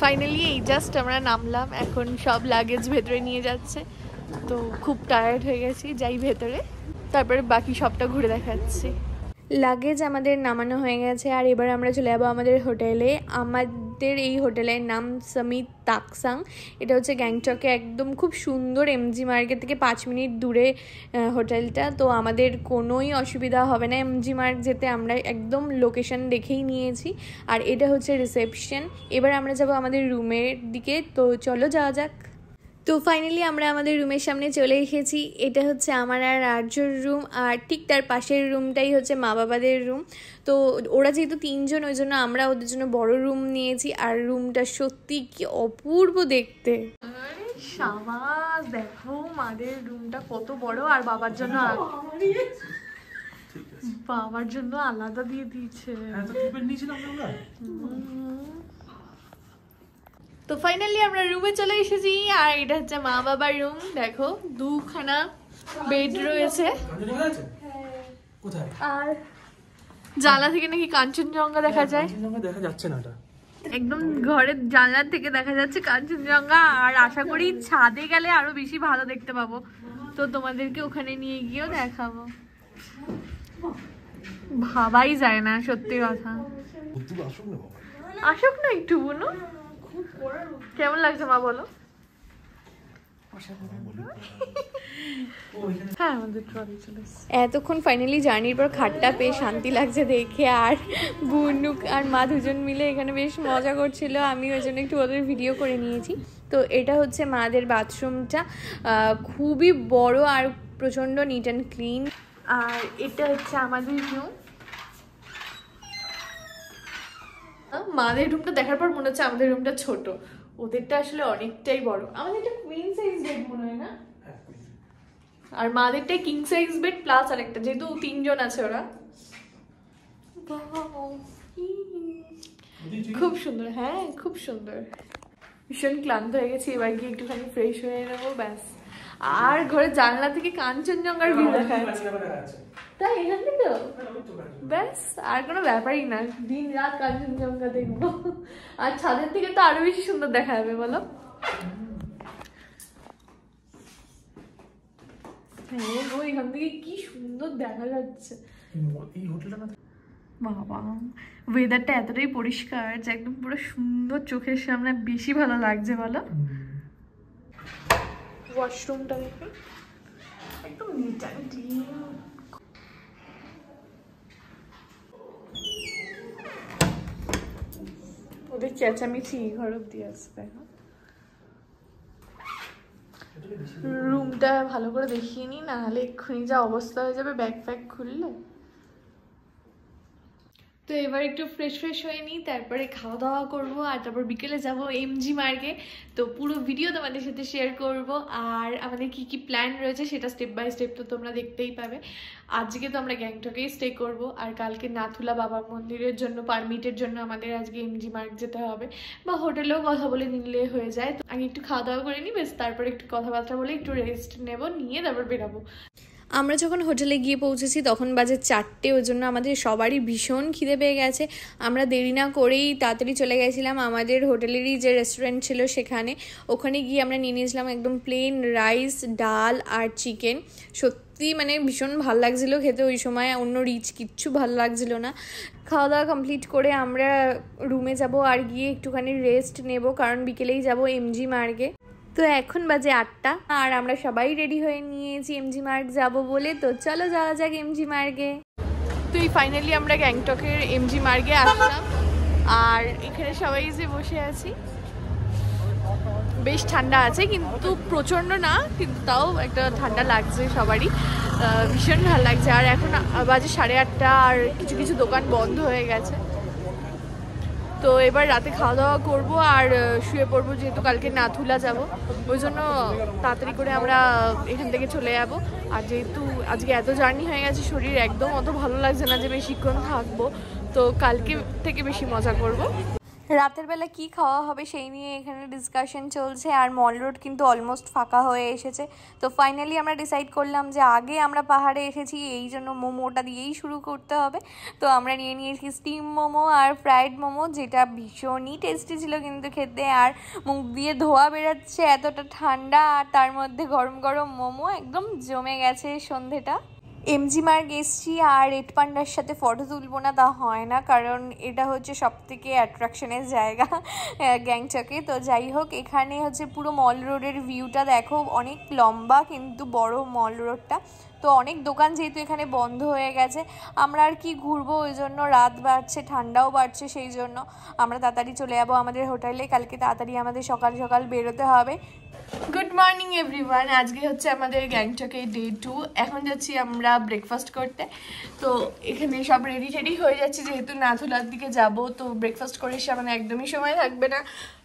Finally এই just আমরা নামলাম, এখন সব লাগেজ ভেতরে নিয়ে যাচ্ছে। তো খুব টায়ার্ড হয়ে গেছি, যাই ভেতরে, তারপরে বাকি সবটা ঘুরে দেখাচ্ছি। লাগেজ আমাদের নামানো হয়ে গেছে, আর এবার আমরা চলে যাবো আমাদের হোটেলে। আমাদের এই হোটেলের নাম সমিত তাকসাং। এটা হচ্ছে গ্যাংটকে একদম খুব সুন্দর, এমজি মার্কেট থেকে 5 মিনিট দূরে হোটেলটা। তো আমাদের কোনোই অসুবিধা হবে না এমজি মার্ক যেতে, আমরা একদম লোকেশন দেখেই নিয়েছি। আর এটা হচ্ছে রিসেপশন। এবার আমরা যাব আমাদের রুমের দিকে, তো চলো যাওয়া যাক। তো ফাইনালি আমরা আমাদের রুমের সামনে চলে এসেছি। এটা হচ্ছে আমার আর আর্যর রুম, আর ঠিক তার পাশের রুমটাই হচ্ছে মা বাবাদের রুম। তো ওরা যেহেতু 3 জন, ওই জন্য আমরা ওদের জন্য বড় রুম নিয়েছি। আর রুমটা সত্যি কি অপূর্ব দেখতে। সাবাস, দেখো মাদের রুমটা কত বড়, আর বাবার জন্য আলাদা দিয়ে দিয়েছে। তো ফাইনালি আমরা রুমে চলে এসেছি, আর এটা হচ্ছে মা বাবার রুম। দেখো 2খানা বেড রয়েছে, আর জানলা থেকে নাকি কাঞ্চনজঙ্ঘা দেখা যায়। দেখা যাচ্ছে না, একদম ঘরের জানলা থেকে দেখা যাচ্ছে কাঞ্চনজঙ্ঘা। আর আশা করি ছাদে গেলে আরো বেশি ভালো দেখতে পাবো, তো তোমাদেরকে ওখানে নিয়ে গিয়েও দেখাবো। ভাবাই যায় না, সত্যি কথা। আসুক না একটু বোনো, কেমন লাগছে মা বলো? হ্যাঁ, আমাদের ট্রলি চলে এসেছে। এতক্ষণ ফাইনালি জার্নির পর খাটটা পেয়ে শান্তি লাগছে দেখে, আর বুনুক আর মা দুজন মিলে এখানে বেশ মজা করছিল। আমি ওই জন্য একটু ওদের ভিডিও করে নিয়েছি। তো এটা হচ্ছে মাদের বাথরুমটা, খুবই বড় আর প্রচণ্ড নিট অ্যান্ড ক্লিন। আর এটা হচ্ছে আমাদের রুম। মাদের রুমটা দেখার পর মনে হচ্ছে আমাদের রুমটা ছোট, ওদেরটা আসলে অনেকটাই বড়। আমাদের একটা কুইন সাইজ বেড মনে হয় না, আর মাদেরটাই কিং সাইজ বেড প্লাস আরেকটা, যেহেতু 3 জন আছে ওরা। খুব সুন্দর, হ্যাঁ খুব সুন্দর। ভীষণ ক্লান্ত হয়ে গেছি, এবার গিয়ে একটুখানি ফ্রেশ হয়ে নেবো ব্যাস। আর ঘরের জানলা থেকে কাঞ্চনজঙ্ঘার ভিউ দেখা যাচ্ছে, তাই এখান থেকে ব্যাস আর কোনো ব্যাপারই না, দিন রাত কাঞ্চনজঙ্ঘা দেখবো। আর ছাদের থেকে তো আরো বেশি সুন্দর দেখা যাবে বলো। হ্যাঁ গো, এখান থেকে কি সুন্দর দেখা যাচ্ছে। বাবা, ওয়েদারটা এতটাই পরিষ্কার যে একদম পুরো সুন্দর, চোখের সামনে বেশি ভালো লাগছে বলো। ওয়াশরুমটা দেখো একদম নিট অ্যান্ড ক্লিন। ওদের চেঁচামেচি ঘর অব্দি আসবে। রুমটা ভালো করে দেখিয়ে নি, না হলে এক্ষুনি যা অবস্থা হয়ে যাবে ব্যাগ ফ্যাগ খুললে। তো এবার একটু ফ্রেশ হয়ে নিই, তারপরে খাওয়া দাওয়া করবো, আর তারপর বিকেলে যাবো এমজি মার্গে। তো পুরো ভিডিও তোমাদের সাথে শেয়ার করব, আর আমাদের কি কি প্ল্যান রয়েছে সেটা স্টেপ বাই স্টেপ তো তোমরা দেখতেই পাবে। আজকে তো আমরা গ্যাংটকেই স্টে করব, আর কালকে নাথুলা বাবা মন্দিরের জন্য পারমিটের জন্য আমাদের আজকে এমজি মার্গ যেতে হবে, বা হোটেলেও কথা বলে নিলে হয়ে যায়। তো আগে একটু খাওয়া দাওয়া করে নিই, বেশ তারপরে একটু কথাবার্তা বলে একটু রেস্ট নেব, নিয়ে তারপর বেরাবো। আমরা যখন হোটেলে গিয়ে পৌঁছেছি তখন বাজে 4টে, ওই জন্য আমাদের সবারই ভীষণ খিদে পেয়ে গেছে। আমরা দেরি না করেই তাড়াতাড়ি চলে গেছিলাম আমাদের হোটেলেরই যে রেস্টুরেন্ট ছিল সেখানে। ওখানে গিয়ে আমরা নিয়ে নিয়েছিলাম একদম প্লেন রাইস, ডাল আর চিকেন। সত্যি মানে ভীষণ ভালো লাগছিলো খেতে, ওই সময় অন্য রিচ কিচ্ছু ভালো লাগছিলো না। খাওয়া দাওয়া কমপ্লিট করে আমরা রুমে যাব, আর গিয়ে একটুখানি রেস্ট নেব, কারণ বিকেলেই যাব এমজি মার্গে। তো এখন বাজে 8টা, আর আমরা সবাই রেডি হয়ে নিয়েছি এমজি মার্গ যাব বলে। তো চলো যাওয়া যাক এমজি মার্গে। তো এই ফাইনালি আমরা গ্যাংটকের এমজি মার্গে আসলাম, আর এখানে সবাই যে বসে আছি, বেশ ঠান্ডা আছে কিন্তু প্রচণ্ড না, কিন্তু তাও একটা ঠান্ডা লাগছে সবারই, ভীষণ ভালো লাগছে। আর এখন বাজে 8:30, আর কিছু কিছু দোকান বন্ধ হয়ে গেছে। তো এবার রাতে খাওয়া দাওয়া করবো আর শুয়ে পড়বো, যেহেতু কালকে নাথুলা যাব, ওই জন্য তাড়াতাড়ি করে আমরা এখান থেকে চলে যাব। আর যেহেতু আজকে এত জার্নি হয়ে গেছে, শরীর একদম অত ভালো লাগছে না যে বেশিক্ষণ থাকবো, তো কালকে থেকে বেশি মজা করব। রাতের বেলা কি খাওয়া হবে সেই নিয়ে এখানে ডিসকাশন চলছে। আর মল রোড কিন্তু অলমোস্ট ফাঁকা হয়ে এসেছে। তো ফাইনালি আমরা ডিসাইড করলাম যে আগে আমরা পাহাড়ে এসেছি, এই জন্য মোমোটা দিয়েই শুরু করতে হবে। তো আমরা নিয়ে নিয়েছি স্টিম মোমো আর ফ্রাইড মোমো, যেটা ভীষণই টেস্টি ছিল কিন্তু খেতে। আর মুখ দিয়ে ধোয়া বেরোচ্ছে, এতটা ঠান্ডা আর তার মধ্যে গরম গরম মোমো, একদম জমে গেছে সন্ধেটা। এমজি মার্গ এসছি আর রেড পান্ডার সাথে ফটো তুলবো না তা হয় না, কারণ এটা হচ্ছে সবথেকে অ্যাট্রাকশনের জায়গা গ্যাংটকে। তো যাই হোক, এখানে হচ্ছে পুরো মল রোডের ভিউটা দেখো, অনেক লম্বা কিন্তু বড় মল রোডটা। তো অনেক দোকান যেহেতু এখানে বন্ধ হয়ে গেছে, আমরা আর কি ঘুরবো, ওই জন্য রাত বাড়ছে, ঠান্ডাও বাড়ছে, সেই জন্য আমরা তাড়াতাড়ি চলে যাবো আমাদের হোটেলে। কালকে তাড়াতাড়ি আমাদের সকাল সকাল বেরোতে হবে। গুড মর্নিং এভরিওয়ান, আজকে হচ্ছে আমাদের গ্যাংটকে ডে 2। এখন যাচ্ছি আমরা ব্রেকফাস্ট করতে। তো এখানে সব রেডি টেডি হয়ে যাচ্ছে, যেহেতু নাথুলার দিকে যাব। তো ব্রেকফাস্ট করে এসে আমাদের একদমই সময় থাকবে না,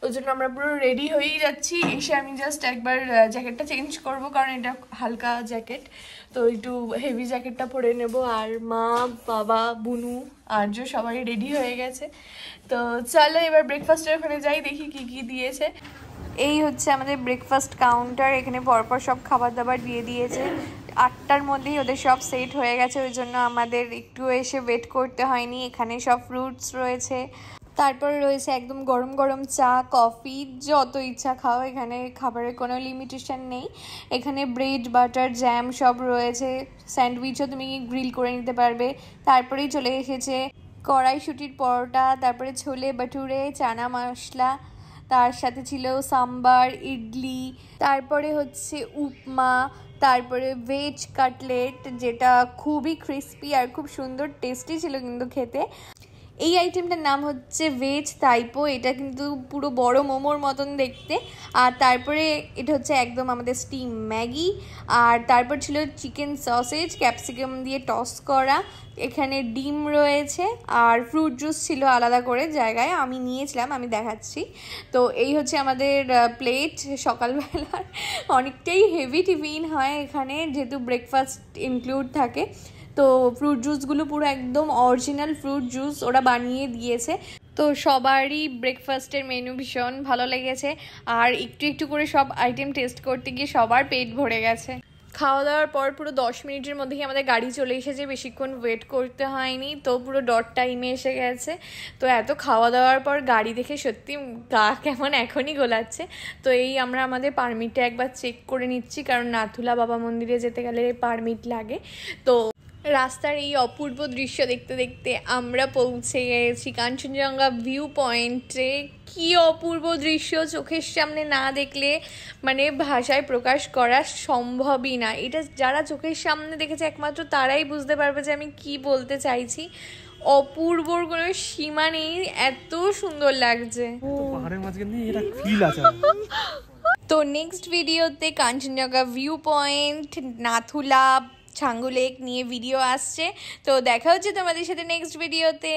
ওই জন্য আমরা পুরো রেডি হয়েই যাচ্ছি। এসে আমি জাস্ট একবার জ্যাকেটটা চেঞ্জ করব, কারণ এটা হালকা জ্যাকেট, তো একটু হেভি জ্যাকেটটা পরে নেব। আর মা, বাবা, বুনু, আর্য সবাই রেডি হয়ে গেছে। তো চলো এবার ব্রেকফাস্টের ওখানে যাই, দেখি কি কি দিয়েছে। এই হচ্ছে আমাদের ব্রেকফাস্ট কাউন্টার। এখানে পরপর সব খাবার দাবার দিয়ে দিয়েছে। 8টার মধ্যেই ওদের সব সেট হয়ে গেছে, ওই জন্য আমাদের একটু এসে ওয়েট করতে হয়নি। এখানে সব ফ্রুটস রয়েছে, তারপরে রয়েছে একদম গরম গরম চা, কফি, যত ইচ্ছা খাও, এখানে খাবারের কোনো লিমিটেশন নেই। এখানে ব্রেড, বাটার, জ্যাম সব রয়েছে। স্যান্ডউইচও তুমি গ্রিল করে নিতে পারবে। তারপরেই চলে এসেছে কড়াইশুটির পরোটা, তারপরে ছোলে বাটুরে, চানা মশলা, তার সাথে ছিল সাম্বার, ইডলি, তারপরে হচ্ছে উপমা, তারপরে ভেজ কাটলেট, যেটা খুবই ক্রিস্পি আর খুব সুন্দর টেস্টি ছিল কিন্তু খেতে। এই আইটেমটার নাম হচ্ছে ভেজ তাইপো। এটা কিন্তু পুরো বড় মোমোর মতন দেখতে। আর তারপরে এটা হচ্ছে একদম আমাদের স্টিম ম্যাগি। আর তারপর ছিল চিকেন সসেজ ক্যাপসিকাম দিয়ে টস করা। এখানে ডিম রয়েছে আর ফ্রুট জুস ছিল আলাদা করে জায়গায়, আমি নিয়েছিলাম, আমি দেখাচ্ছি। তো এই হচ্ছে আমাদের প্লেট সকালবেলার। অনেকটাই হেভি টিফিন হয় এখানে, যেহেতু ব্রেকফাস্ট ইনক্লুড থাকে। তো ফ্রুট জুসগুলো পুরো একদম অরিজিনাল ফ্রুট জুস ওরা বানিয়ে দিয়েছে। তো সবারই ব্রেকফাস্টের মেনু ভীষণ ভালো লেগেছে। আর একটু একটু করে সব আইটেম টেস্ট করতে গিয়ে সবার পেট ভরে গেছে। খাওয়া দাওয়ার পর পুরো 10 মিনিটের মধ্যেই আমাদের গাড়ি চলে এসেছে, বেশিক্ষণ ওয়েট করতে হয়নি। তো পুরো ডট টাইমে এসে গেছে। তো এত খাওয়া দাওয়ার পর গাড়ি দেখে সত্যি গা কেমন এখনই গোলাচ্ছে। তো এই আমরা আমাদের পারমিটটা একবার চেক করে নিচ্ছি, কারণ নাথুলা বাবা মন্দিরে যেতে গেলে পারমিট লাগে। তো রাস্তার এই অপূর্ব দৃশ্য দেখতে দেখতে আমরা পৌঁছে গেছি কাঞ্চনজঙ্ঘা ভিউ পয়েন্টে। কি অপূর্ব দৃশ্য, চোখের সামনে না দেখলে মানে ভাষায় প্রকাশ করা সম্ভবই না। এটা যারা চোখের সামনে দেখেছে একমাত্র তারাই বুঝতে পারবে যে আমি কি বলতে চাইছি। অপূর্বর কোনো সীমা নেই, এত সুন্দর লাগছে। তো নেক্সট ভিডিওতে Kanchenjunga view point, Nathula, Changu lake নিয়ে ভিডিও আসছে। তো দেখা হচ্ছে তোমাদের সাথে নেক্সট ভিডিওতে।